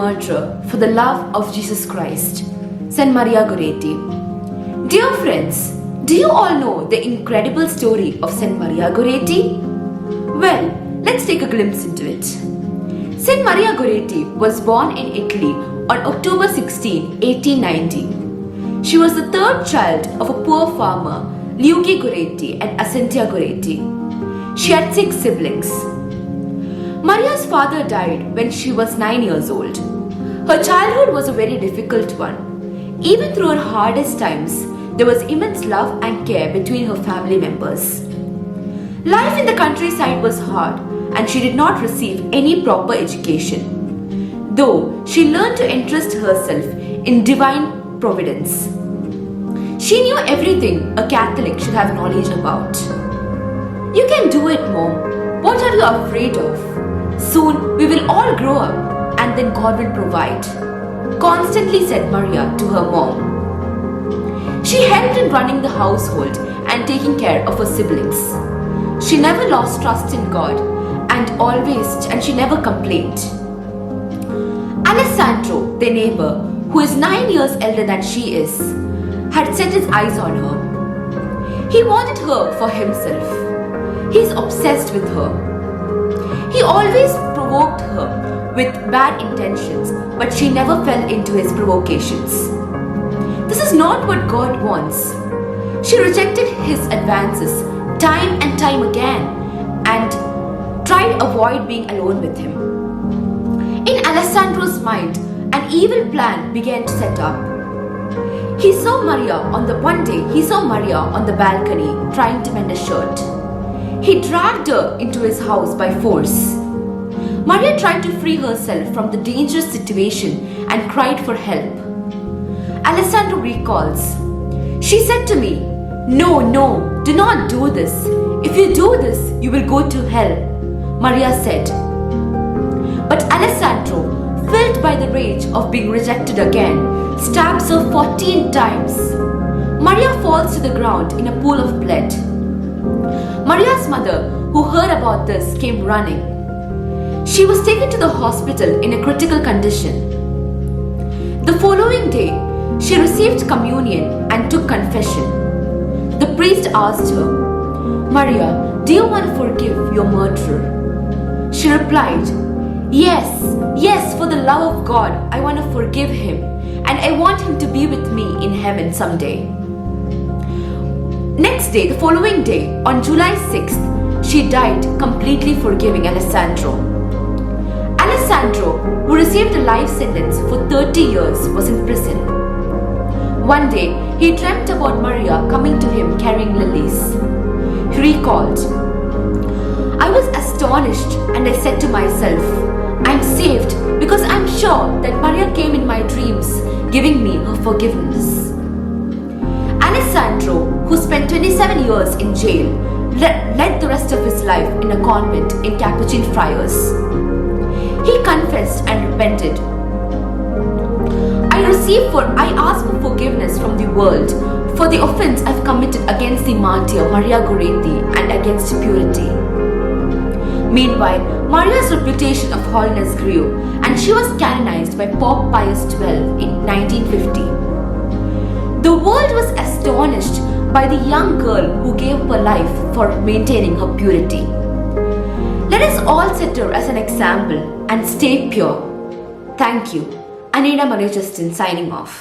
martyr for the love of Jesus Christ, Saint Maria Goretti. Dear friends, do you all know the incredible story of Saint Maria Goretti? Well, let's take a glimpse into it. Saint Maria Goretti was born in Italy on October 16, 1890. She was the third child of a poor farmer, Luigi Goretti and Assentia Goretti. She had 6 siblings. Maria's father died when she was 9 years old. Her childhood was a very difficult one. Even through her hardest times, there was immense love and care between her family members. Life in the countryside was hard and she did not receive any proper education, though she learned to interest herself in divine providence. She knew everything a Catholic should have knowledge about. "You can do it, Mom. What are you afraid of? Soon we will all grow up and then God will provide," constantly said Maria to her mom. She helped in running the household and taking care of her siblings. She never lost trust in God and she never complained. Alessandro, their neighbor, who is 9 years elder than she is, had set his eyes on her. He wanted her for himself. He is obsessed with her. He always provoked her with bad intentions, but she never fell into his provocations. This is not what God wants. She rejected his advances time and time again and tried to avoid being alone with him. In Alessandro's mind, an evil plan began to set up. One day he saw Maria on the balcony trying to mend a shirt. He dragged her into his house by force. Maria tried to free herself from the dangerous situation and cried for help. Alessandro recalls, "She said to me, 'No, do not do this. If you do this, you will go to hell,' Maria said." But Alessandro, filled by the rage of being rejected again, stabs her 14 times. Maria falls to the ground in a pool of blood. Maria's mother, who heard about this, came running. She was taken to the hospital in a critical condition. The following day, she received communion and took confession. The priest asked her, "Maria, do you want to forgive your murderer?" She replied, Yes, for the love of God, I want to forgive him and I want him to be with me in heaven someday." The following day, on July 6th, she died completely forgiving Alessandro. Alessandro, who received a life sentence for 30 years, was in prison. One day, he dreamt about Maria coming to him carrying lilies. He recalled, "I was astonished and I said to myself, I'm saved because I'm sure that Maria came in my dreams giving me her forgiveness." Alessandro, who spent 27 years in jail, led the rest of his life in a convent in Capuchin friars. He confessed and repented. I ask for forgiveness from the world for the offense I've committed against the martyr Maria Goretti and against purity. Meanwhile, Maria's reputation of holiness grew and she was canonized by Pope Pius XII in 1950. The world was astonished by the young girl who gave up her life for maintaining her purity. Let us all set her as an example and stay pure. Thank you. Anita Maria Justin signing off.